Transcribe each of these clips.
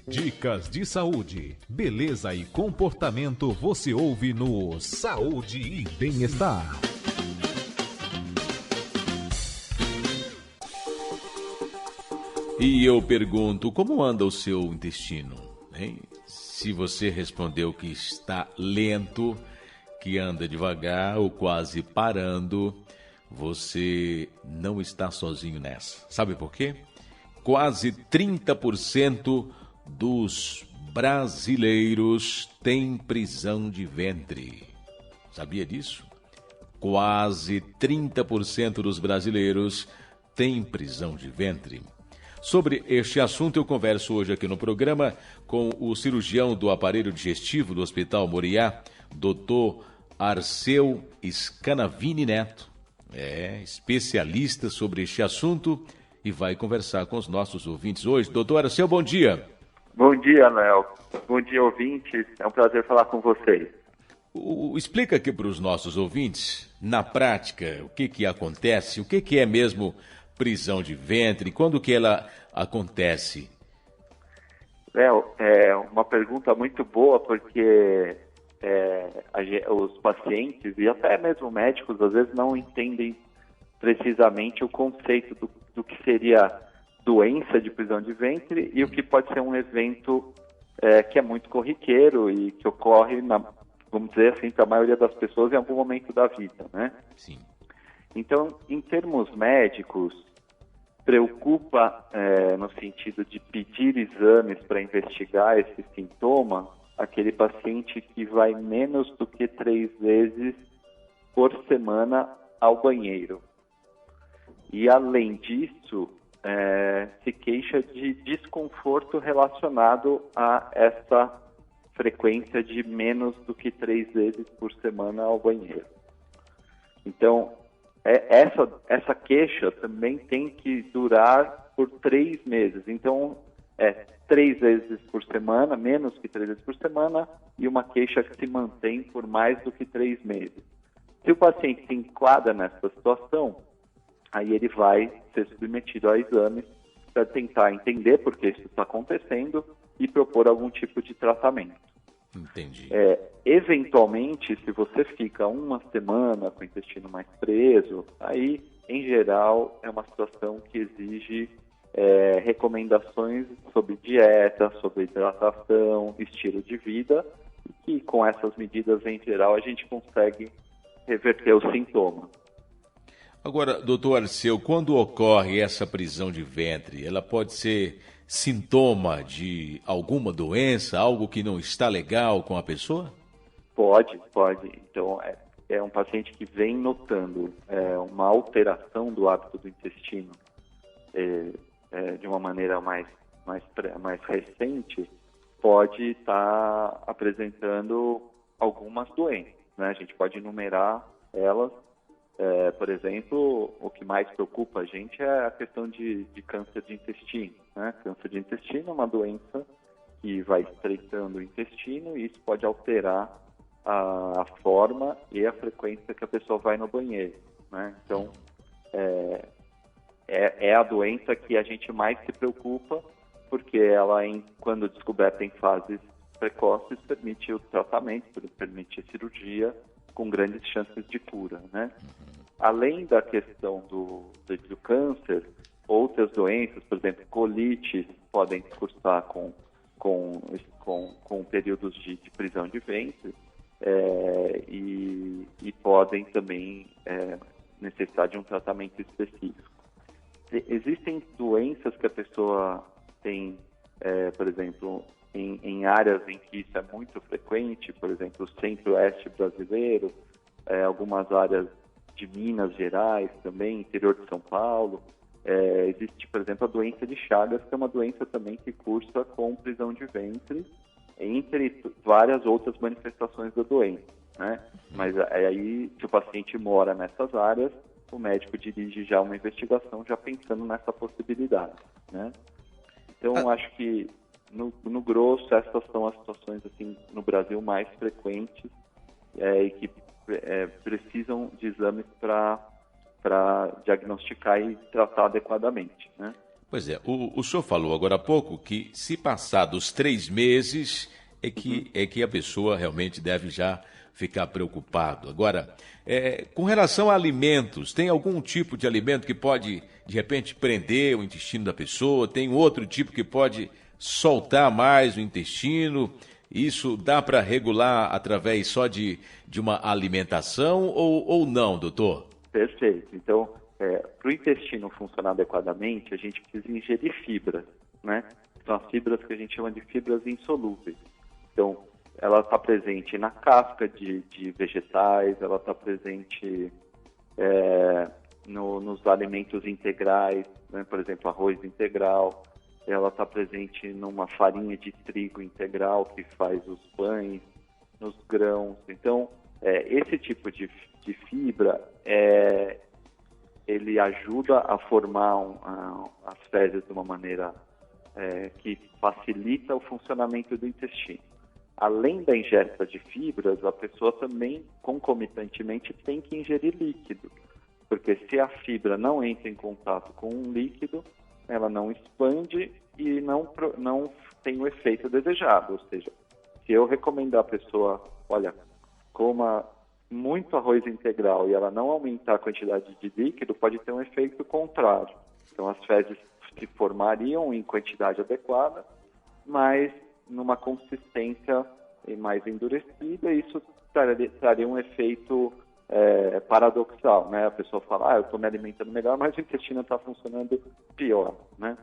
Dicas de saúde, beleza e comportamento você ouve no Saúde e Bem-Estar. E eu pergunto, como anda o seu intestino? Hein? Se você respondeu que está lento, que anda devagar ou quase parando, você não está sozinho nessa. Sabe por quê? Quase 30% dos brasileiros têm prisão de ventre. Sabia disso? Quase 30% dos brasileiros têm prisão de ventre. Sobre este assunto eu converso hoje aqui no programa com o cirurgião do aparelho digestivo do Hospital Moriá, Dr. Arceu Scanavini Neto. Especialista sobre este assunto e vai conversar com os nossos ouvintes hoje. Doutor Arceu, bom dia. Bom dia, Léo. Bom dia, ouvintes. É um prazer falar com vocês. Explica aqui para os nossos ouvintes, na prática, o que acontece, o que é mesmo prisão de ventre, quando que ela acontece? Léo, é uma pergunta muito boa, porque os pacientes e até mesmo médicos às vezes não entendem precisamente o conceito do que seria doença de prisão de ventre e o que pode ser um evento que é muito corriqueiro e que ocorre, vamos dizer assim, para a maioria das pessoas em algum momento da vida, né? Sim. Então, em termos médicos, preocupa no sentido de pedir exames para investigar esse sintoma aquele paciente que vai menos do que 3 vezes por semana ao banheiro. E, além disso, se queixa de desconforto relacionado a essa frequência de menos do que 3 vezes por semana ao banheiro. Então, essa queixa também tem que durar por 3 meses. Então, 3 vezes por semana, menos que 3 vezes por semana, e uma queixa que se mantém por mais do que 3 meses. Se o paciente se enquadra nessa situação, aí ele vai ser submetido a exames para tentar entender por que isso está acontecendo e propor algum tipo de tratamento. Entendi. Eventualmente, se você fica uma semana com o intestino mais preso, aí, em geral, é uma situação que exige recomendações sobre dieta, sobre hidratação, estilo de vida, e com essas medidas, em geral, a gente consegue reverter o sintoma. Agora, doutor Arceu, quando ocorre essa prisão de ventre, ela pode ser sintoma de alguma doença, algo que não está legal com a pessoa? Pode. Então, é um paciente que vem notando uma alteração do hábito do intestino de uma maneira mais recente, pode estar apresentando algumas doenças, né? A gente pode enumerar elas. Por exemplo, o que mais preocupa a gente é a questão de câncer de intestino, né? Câncer de intestino é uma doença que vai estreitando o intestino e isso pode alterar a forma e a frequência que a pessoa vai no banheiro, né? Então, é a doença que a gente mais se preocupa, porque ela, quando descoberta em fases precoces, permite o tratamento, permite a cirurgia com grandes chances de cura, né? Além da questão do câncer, outras doenças, por exemplo, colites, podem cursar com períodos de prisão de ventre e podem também necessitar de um tratamento específico. Existem doenças que a pessoa tem, por exemplo, em áreas em que isso é muito frequente, por exemplo, o centro-oeste brasileiro, algumas áreas de Minas Gerais também, interior de São Paulo. Existe, por exemplo, a doença de Chagas, que é uma doença também que cursa com prisão de ventre, entre várias outras manifestações da doença, né? Mas aí, se o paciente mora nessas áreas, o médico dirige já uma investigação, já pensando nessa possibilidade, né? Então, acho que, no grosso, essas são as situações, assim, no Brasil mais frequentes e que precisam de exames para diagnosticar e tratar adequadamente, né? Pois é, o senhor falou agora há pouco que se passar dos 3 meses é que a pessoa realmente deve já ficar preocupado. Agora, com relação a alimentos, tem algum tipo de alimento que pode, de repente, prender o intestino da pessoa? Tem outro tipo que pode soltar mais o intestino? Isso dá para regular através só de uma alimentação ou não, doutor? Perfeito. Então, para o intestino funcionar adequadamente, a gente precisa ingerir fibras, né? São as fibras que a gente chama de fibras insolúveis. Então, ela está presente na casca de vegetais, ela está presente nos alimentos integrais, né? Por exemplo, arroz integral. Ela está presente numa farinha de trigo integral que faz os pães, nos grãos. Então, esse tipo de fibra, ele ajuda a formar as fezes de uma maneira que facilita o funcionamento do intestino. Além da ingesta de fibras, a pessoa também, concomitantemente, tem que ingerir líquido, porque se a fibra não entra em contato com um líquido, ela não expande e não tem o efeito desejado. Ou seja, se eu recomendar a pessoa, olha, coma muito arroz integral e ela não aumentar a quantidade de líquido, pode ter um efeito contrário. Então, as fezes se formariam em quantidade adequada, mas numa consistência mais endurecida, e isso traria um efeito paradoxal, né? A pessoa fala, eu estou me alimentando melhor, mas o intestino está funcionando pior, né?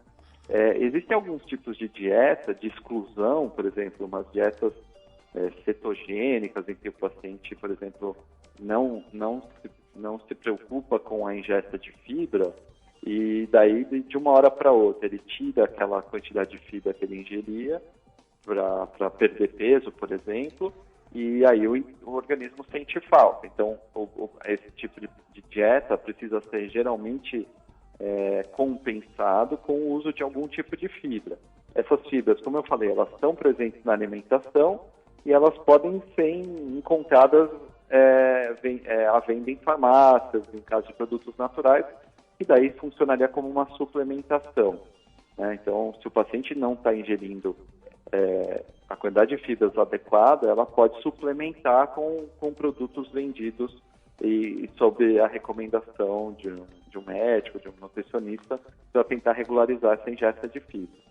Existem alguns tipos de dieta, de exclusão, por exemplo, umas dietas cetogênicas, em que o paciente, por exemplo, não se preocupa com a ingesta de fibra, e daí, de uma hora para outra, ele tira aquela quantidade de fibra que ele ingeria para perder peso, por exemplo, e aí o organismo sente falta. Então, esse tipo de dieta precisa ser geralmente compensado com o uso de algum tipo de fibra. Essas fibras, como eu falei, elas estão presentes na alimentação e elas podem ser encontradas à venda em farmácias, em caso de produtos naturais, e daí funcionaria como uma suplementação, né? Então, se o paciente não está ingerindo a quantidade de fibras adequada, ela pode suplementar com produtos vendidos e sob a recomendação de um médico, de um nutricionista, para tentar regularizar essa ingesta de fibra.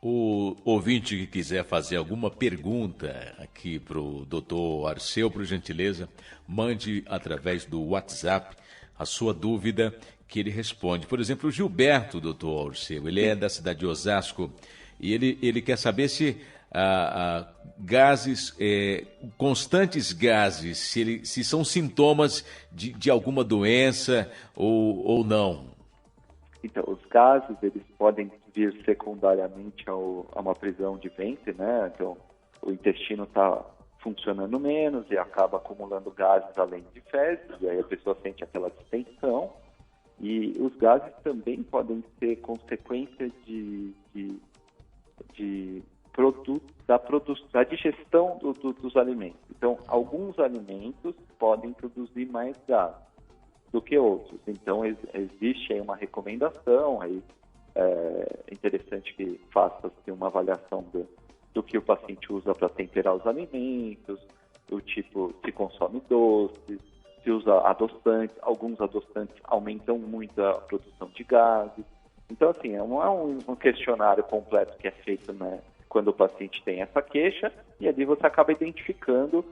O ouvinte que quiser fazer alguma pergunta aqui para o doutor Arceu, por gentileza, mande através do WhatsApp a sua dúvida que ele responde. Por exemplo, o Gilberto, doutor Arceu, ele é da cidade de Osasco e ele quer saber se gases, constantes gases, se são sintomas de alguma doença ou não. Então, os gases, eles podem vir secundariamente a uma prisão de ventre, né? Então, o intestino está funcionando menos e acaba acumulando gases além de fezes, e aí a pessoa sente aquela distensão. E os gases também podem ser consequência da digestão dos alimentos. Então, alguns alimentos podem produzir mais gases do que outros. Então, existe aí uma recomendação, aí é interessante que faça-se uma avaliação do que o paciente usa para temperar os alimentos, do tipo, se consome doces, se usa adoçantes. Alguns adoçantes aumentam muito a produção de gases. Então, assim, não é um questionário completo que é feito, né, quando o paciente tem essa queixa, e ali você acaba identificando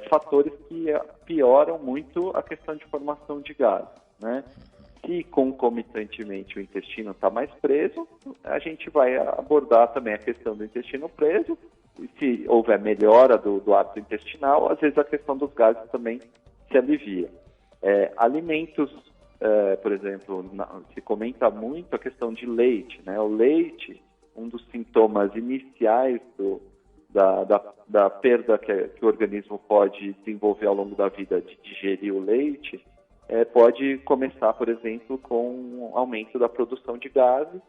fatores que pioram muito a questão de formação de gases, né? Se concomitantemente o intestino está mais preso, a gente vai abordar também a questão do intestino preso, e se houver melhora do hábito intestinal, às vezes a questão dos gases também se alivia. Alimentos, por exemplo, se comenta muito a questão de leite, né? O leite, um dos sintomas iniciais da perda que o organismo pode desenvolver ao longo da vida de digerir o leite, pode começar, por exemplo, com um aumento da produção de gases,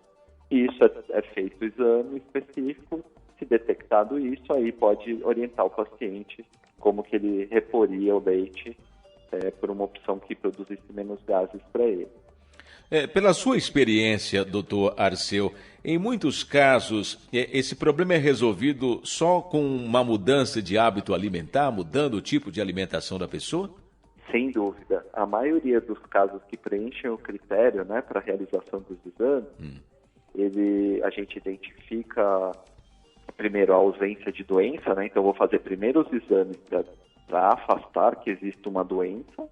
e isso é feito exame específico. Se detectado isso, aí pode orientar o paciente como que ele reporia o leite por uma opção que produzisse menos gases para ele. Pela sua experiência, doutor Arceu, em muitos casos, esse problema é resolvido só com uma mudança de hábito alimentar, mudando o tipo de alimentação da pessoa? Sem dúvida. A maioria dos casos que preenchem o critério, né, para a realização dos exames, a gente identifica, primeiro, a ausência de doença, né? Então, vou fazer primeiro os exames para afastar que existe uma doença.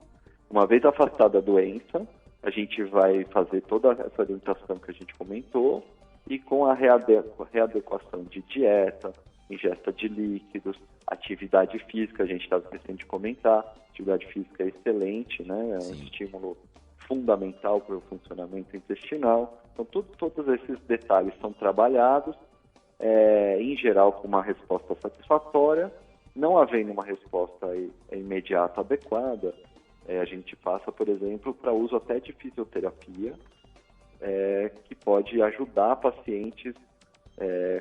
Uma vez afastada a doença, a gente vai fazer toda essa orientação que a gente comentou e com a readequação de dieta, ingesta de líquidos, atividade física, a gente estava esquecendo de comentar, atividade física é excelente, né? É um estímulo fundamental para o funcionamento intestinal. Então, todos esses detalhes são trabalhados, em geral com uma resposta satisfatória. Não havendo uma resposta imediata adequada, a gente passa, por exemplo, para uso até de fisioterapia, que pode ajudar pacientes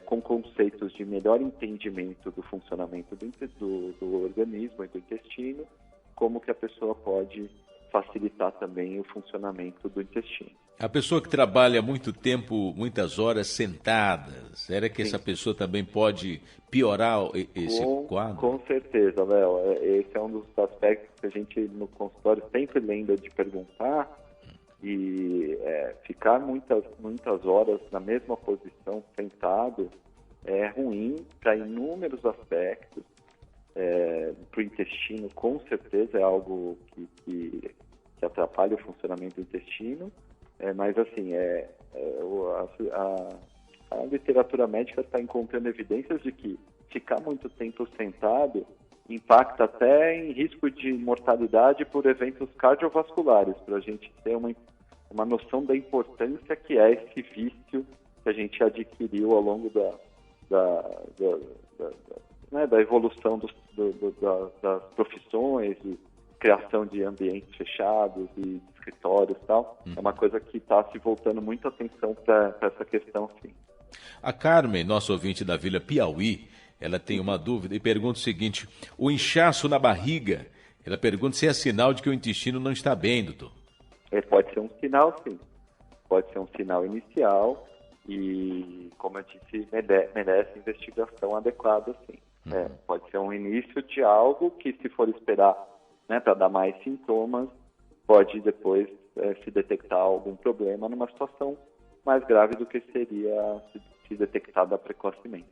com conceitos de melhor entendimento do funcionamento do organismo e do intestino, como que a pessoa pode facilitar também o funcionamento do intestino. A pessoa que trabalha muito tempo, muitas horas sentadas, será que essa pessoa também pode piorar esse quadro? Com certeza, Léo. Esse é um dos aspectos que a gente no consultório sempre lembra de perguntar. E ficar muitas horas na mesma posição, sentado, é ruim para inúmeros aspectos. Para o intestino, com certeza, é algo que atrapalha o funcionamento do intestino. Mas, assim, a literatura médica está encontrando evidências de que ficar muito tempo sentado impacta até em risco de mortalidade por eventos cardiovasculares, para a gente ter uma noção da importância que é esse vício que a gente adquiriu ao longo da evolução das profissões, de criação de ambientes fechados e de escritórios e tal. É uma coisa que está se voltando muita atenção para essa questão, sim. A Carmen, nossa ouvinte da Vila Piauí, ela tem uma dúvida e pergunta o seguinte: o inchaço na barriga, ela pergunta se é sinal de que o intestino não está bem, doutor. Pode ser um sinal, sim. Pode ser um sinal inicial e, como eu disse, merece investigação adequada, sim. Pode ser um início de algo que, se for esperar, né, para dar mais sintomas, pode depois se detectar algum problema numa situação mais grave do que seria se detectada precocemente.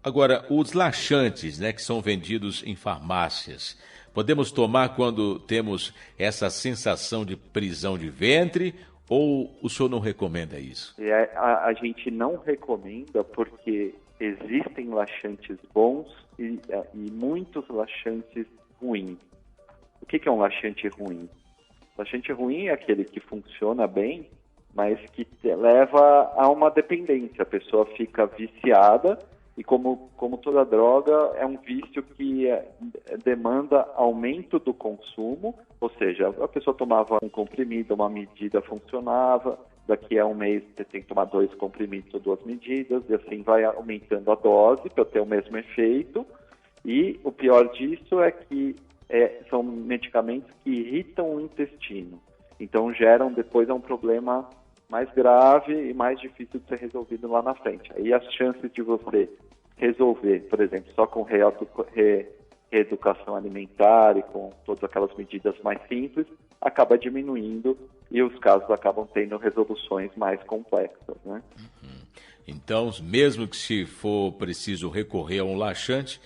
Agora, os laxantes, né, que são vendidos em farmácias, podemos tomar quando temos essa sensação de prisão de ventre ou o senhor não recomenda isso? A gente não recomenda porque existem laxantes bons e muitos laxantes ruins. O que é um laxante ruim? Laxante ruim é aquele que funciona bem, mas que leva a uma dependência. A pessoa fica viciada e, como toda droga, é um vício que demanda aumento do consumo, ou seja, a pessoa tomava um comprimido, uma medida funcionava, daqui a um mês você tem que tomar 2 comprimidos ou 2 medidas, e assim vai aumentando a dose para ter o mesmo efeito. E o pior disso é que são medicamentos que irritam o intestino, então geram depois um problema mais grave e mais difícil de ser resolvido lá na frente. Aí as chances de você resolver, por exemplo, só com reeducação alimentar e com todas aquelas medidas mais simples, acaba diminuindo e os casos acabam tendo resoluções mais complexas, né? Então, mesmo que se for preciso recorrer a um laxante,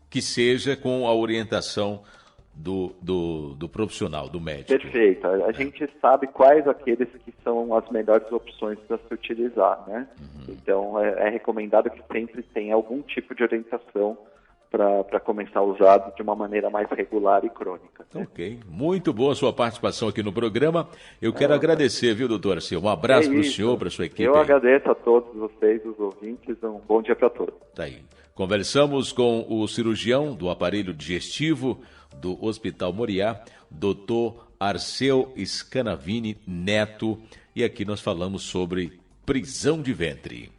que seja com a orientação do profissional, do médico. Perfeito. A gente sabe quais aqueles que são as melhores opções para se utilizar, né? Então, é recomendado que sempre tenha algum tipo de orientação para começar a usar de uma maneira mais regular e crônica. Né? Ok. Muito boa a sua participação aqui no programa. Eu quero agradecer, viu, doutor Arceu? Um abraço para o senhor, para a sua equipe. Eu agradeço a todos vocês, os ouvintes. Um bom dia para todos. Tá aí. Conversamos com o cirurgião do aparelho digestivo do Hospital Moriá, doutor Arceu Scanavini Neto, e aqui nós falamos sobre prisão de ventre.